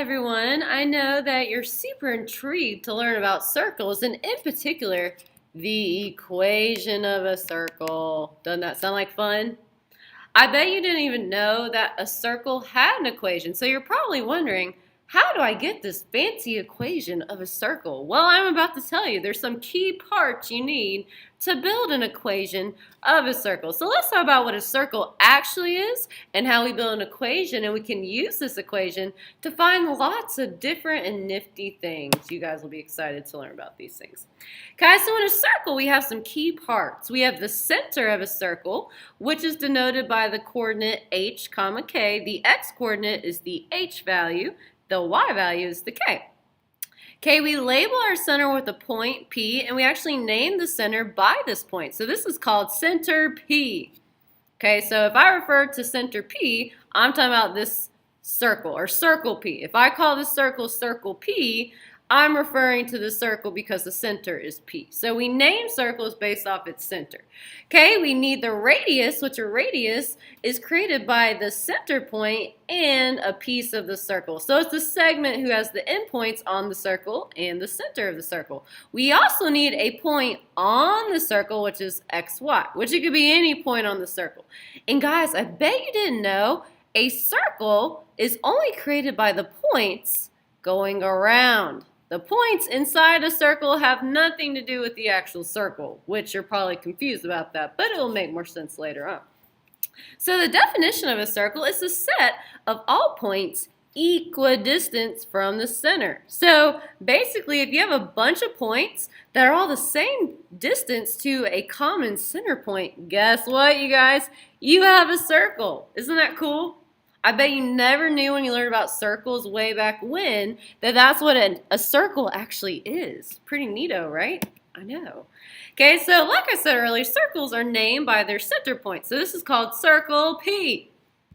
everyone. I know that you're super intrigued to learn about circles and in particular, the equation of a circle. Doesn't that sound like fun? I bet you didn't even know that a circle had an equation. So you're probably wondering, how do I get this fancy equation of a circle? Well, I'm about to tell you. There's some key parts you need to build an equation of a circle. So let's talk about what a circle actually is and how we build an equation, and we can use this equation to find lots of different and nifty things. You guys will be excited to learn about these things. Okay, so in a circle we have some key parts. We have the center of a circle, which is denoted by the coordinate h comma k. The x coordinate is the h value. The y value is the k. Okay, we label our center with a point P, and we actually name the center by this point. So this is called center P. Okay, so if I refer to center P, I'm talking about this circle, or circle P. If I call this circle circle P, I'm referring to the circle because the center is P. So we name circles based off its center. Okay, we need the radius, which a radius is created by the center point and a piece of the circle. So it's the segment who has the endpoints on the circle and the center of the circle. We also need a point on the circle, which is xy, which it could be any point on the circle. And guys, I bet you didn't know a circle is only created by the points going around. The points inside a circle have nothing to do with the actual circle, which you're probably confused about that, but it'll make more sense later on. So the definition of a circle is the set of all points equidistant from the center. So basically, if you have a bunch of points that are all the same distance to a common center point, guess what, you guys? You have a circle. Isn't that cool? I bet you never knew when you learned about circles way back when that that's what a circle actually is. Pretty neato, right? I know. Okay, so like I said earlier, circles are named by their center point. So this is called circle P,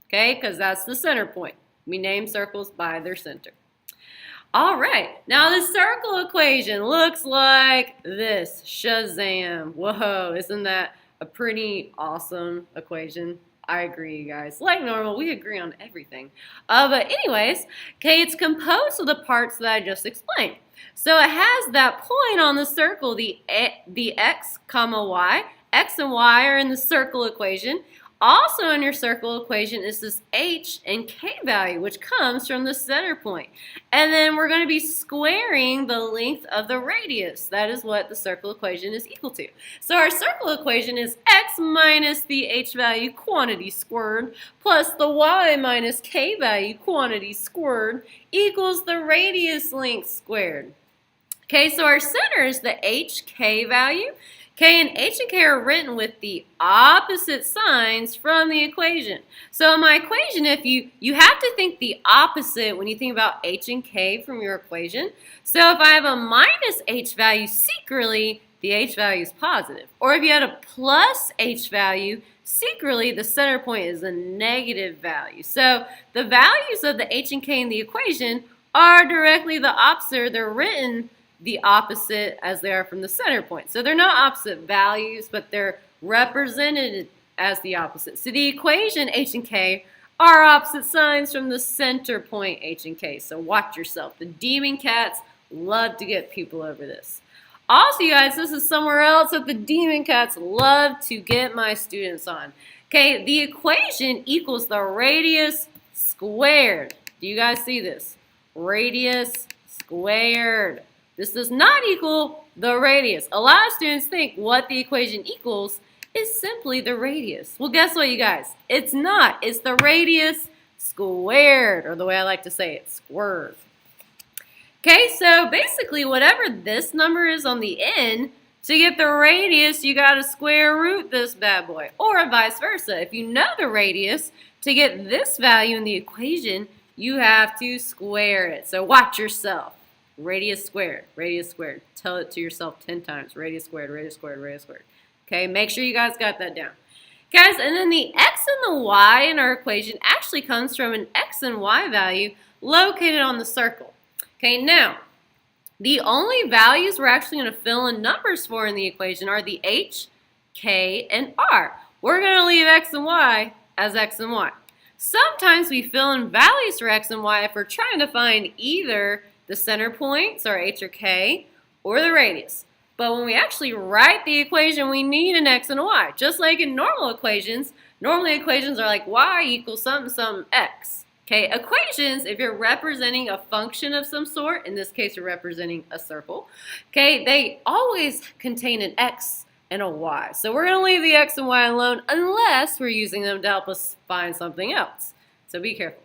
okay, because that's the center point. We name circles by their center. All right, now the circle equation looks like this. Shazam. Whoa, isn't that a pretty awesome equation? I agree, you guys. Like normal, we agree on everything. But anyways, okay, it's composed of the parts that I just explained. So it has that point on the circle, the x comma y. X and y are in the circle equation. Also in your circle equation is this h and k value, which comes from the center point. And then we're going to be squaring the length of the radius. That is what the circle equation is equal to. So our circle equation is x minus the h value quantity squared plus the y minus k value quantity squared equals the radius length squared. Okay, so our center is the hk value. K and H and K are written with the opposite signs from the equation. So in my equation, if you have to think the opposite when you think about H and K from your equation. So if I have a minus H value secretly, the H value is positive. Or if you had a plus H value, secretly the center point is a negative value. So the values of the H and K in the equation are directly the opposite. They're written the opposite as they are from the center point. So they're not opposite values, but they're represented as the opposite. So the equation H and K are opposite signs from the center point H and K. So watch yourself. The demon cats love to get people over this. Also, you guys, this is somewhere else that the demon cats love to get my students on. Okay, the equation equals the radius squared. Do you guys see this? Radius squared. This does not equal the radius. A lot of students think what the equation equals is simply the radius. Well, guess what, you guys? It's not. It's the radius squared, or the way I like to say it, squared. Okay, so basically whatever this number is on the end, to get the radius, you got to square root this bad boy, or vice versa. If you know the radius, to get this value in the equation, you have to square it. So watch yourself. Radius squared, radius squared. Tell it to yourself 10 times. Radius squared, radius squared, radius squared. Okay, make sure you guys got that down. Guys, and then the x and the y in our equation actually comes from an x and y value located on the circle. Okay, now, the only values we're actually going to fill in numbers for in the equation are the h, k, and r. We're going to leave x and y as x and y. Sometimes we fill in values for x and y if we're trying to find either the center points, or h or k, or the radius. But when we actually write the equation, we need an x and a y. Just like in normal equations, normally equations are like y equals something, something, x. Okay, equations, if you're representing a function of some sort, in this case you're representing a circle, okay, they always contain an x and a y. So we're going to leave the x and y alone unless we're using them to help us find something else. So be careful.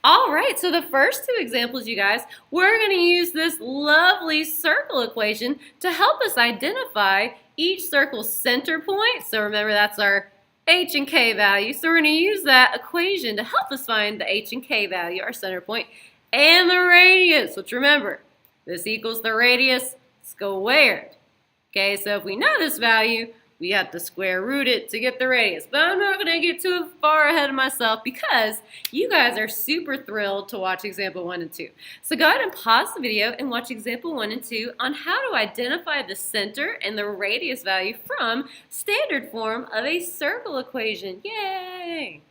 All right, so the first two examples, you guys, we're going to use this lovely circle equation to help us identify each circle's center point. So remember, that's our h and k value. So we're going to use that equation to help us find the h and k value, our center point, and the radius, which remember, this equals the radius squared. Okay, so if we know this value, we have to square root it to get the radius. But I'm not going to get too far ahead of myself because you guys are super thrilled to watch example 1 and 2. So go ahead and pause the video and watch example 1 and 2 on how to identify the center and the radius value from standard form of a circle equation. Yay!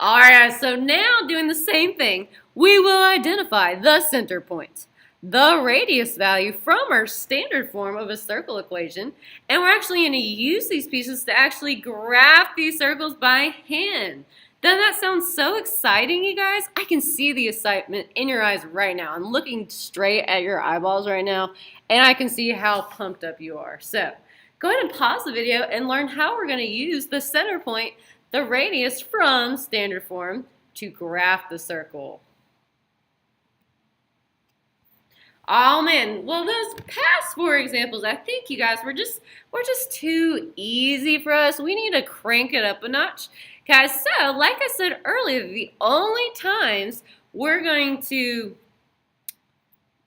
Alright, so now doing the same thing, we will identify the center point, the radius value from our standard form of a circle equation, and we're actually going to use these pieces to actually graph these circles by hand. Doesn't that sound so exciting, you guys? I can see the excitement in your eyes right now. I'm looking straight at your eyeballs right now, and I can see how pumped up you are. So go ahead and pause the video and learn how we're going to use the center point, the radius from standard form to graph the circle. Oh man, well those past 4 examples, I think you guys were just too easy for us. We need to crank it up a notch. Guys, so like I said earlier, the only times we're going to,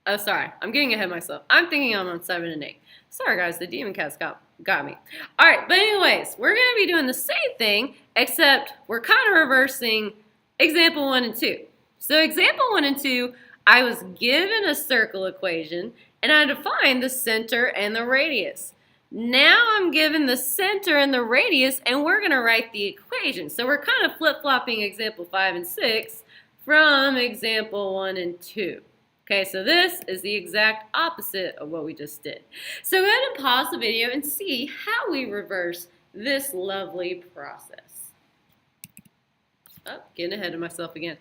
oh sorry, I'm getting ahead of myself. I'm thinking I'm on 7 and 8. Sorry guys, the demon cat's got me. Alright, but anyways, we're going to be doing the same thing, except we're kind of reversing example 1 and 2. So example 1 and 2, I was given a circle equation, and I defined the center and the radius. Now I'm given the center and the radius, and we're going to write the equation. So we're kind of flip-flopping example 5 and 6 from example 1 and 2. Okay, so this is the exact opposite of what we just did. So go ahead and pause the video and see how we reverse this lovely process. Oh, getting ahead of myself again.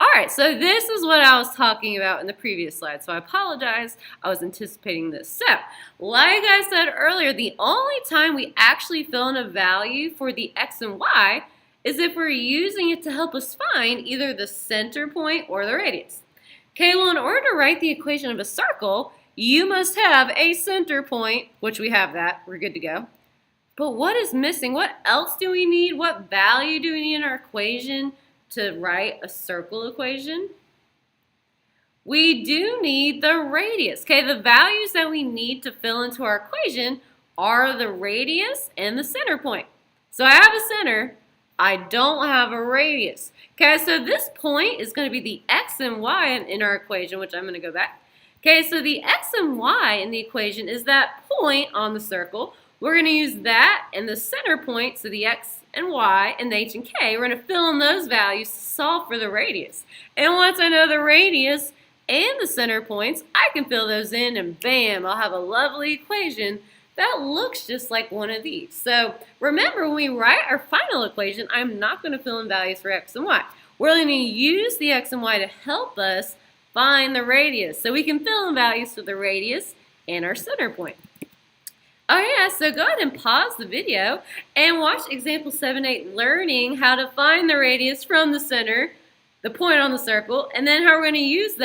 Alright, so this is what I was talking about in the previous slide, so I apologize. I was anticipating this. So, like I said earlier, the only time we actually fill in a value for the x and y is if we're using it to help us find either the center point or the radius. Okay, well in order to write the equation of a circle, you must have a center point, which we have that, we're good to go. But what is missing? What else do we need? What value do we need in our equation to write a circle equation? We do need the radius. Okay, the values that we need to fill into our equation are the radius and the center point. So I have a center, I don't have a radius. Okay, so this point is going to be the x and y in our equation, which I'm going to go back. Okay, so the x and y in the equation is that point on the circle. We're going to use that and the center point, so the x and y and the h and k. We're going to fill in those values to solve for the radius. And once I know the radius and the center points, I can fill those in and bam, I'll have a lovely equation that looks just like one of these. So remember, when we write our final equation, I'm not going to fill in values for x and y. We're going to use the x and y to help us find the radius. So we can fill in values for the radius and our center point. Oh yeah, so go ahead and pause the video and watch example 7-8, learning how to find the radius from the center, the point on the circle, and then how we're going to use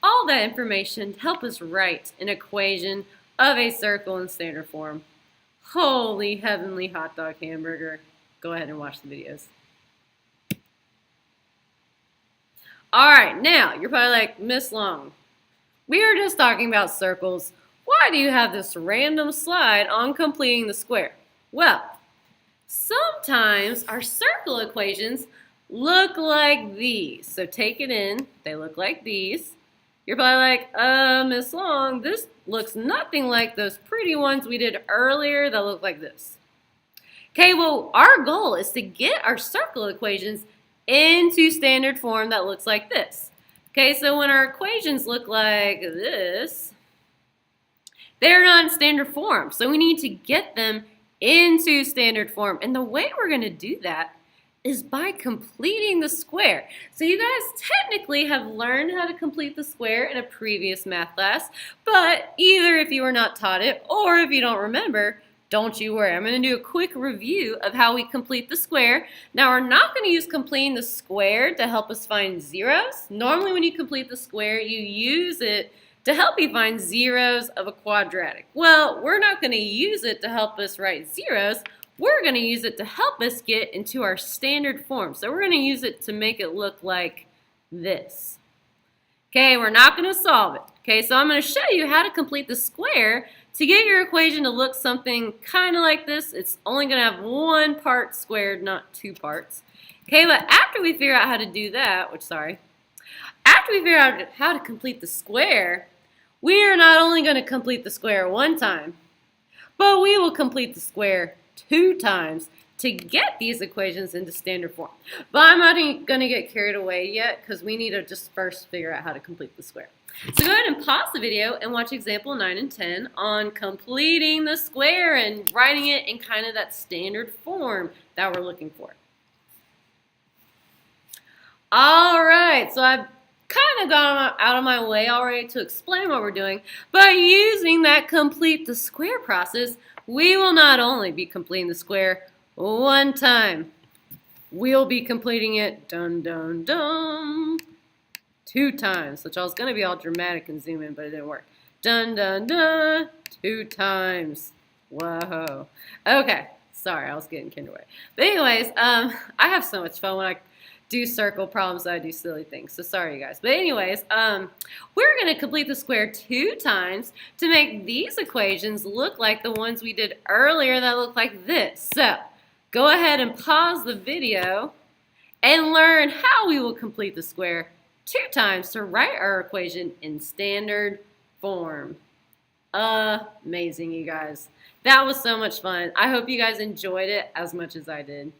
all that information to help us write an equation of a circle in standard form. Holy heavenly hot dog hamburger. Go ahead and watch the videos. Alright, now you're probably like, Miss Long, we were just talking about circles. Why do you have this random slide on completing the square? Well, sometimes our circle equations look like these. So take it in, they look like these. You're probably like, Miss Long, this looks nothing like those pretty ones we did earlier that look like this. Okay, well, our goal is to get our circle equations into standard form that looks like this. Okay, so when our equations look like this, they're not in standard form. So we need to get them into standard form. And the way we're going to do that is by completing the square. So you guys technically have learned how to complete the square in a previous math class, but either if you were not taught it or if you don't remember, don't you worry. I'm going to do a quick review of how we complete the square. Now, we're not going to use completing the square to help us find zeros. Normally, when you complete the square, you use it to help you find zeros of a quadratic. Well, we're not going to use it to help us write zeros. We're going to use it to help us get into our standard form. So we're going to use it to make it look like this. Okay, we're not going to solve it. Okay, so I'm going to show you how to complete the square to get your equation to look something kind of like this. It's only going to have one part squared, not two parts. Okay, but after we figure out how to do that, after we figure out how to complete the square, we are not only going to complete the square one time, but we will complete the square 2 times to get these equations into standard form. But I'm not going to get carried away yet because we need to just first figure out how to complete the square. So go ahead and pause the video and watch example 9 and 10 on completing the square and writing it in kind of that standard form that we're looking for. All right, so I've kind of gone out of my way already to explain what we're doing. By using that complete the square process, we will not only be completing the square one time, we'll be completing it, dun dun dun, 2 times, which I was going to be all dramatic and zoom in, but it didn't work. Dun dun dun, 2 times. Whoa. Okay, sorry, I was getting carried away. But anyways, I have so much fun when I do circle problems, I do silly things. So sorry, you guys. But anyways, we're going to complete the square 2 times to make these equations look like the ones we did earlier that look like this. So go ahead and pause the video and learn how we will complete the square 2 times to write our equation in standard form. Amazing, you guys. That was so much fun. I hope you guys enjoyed it as much as I did.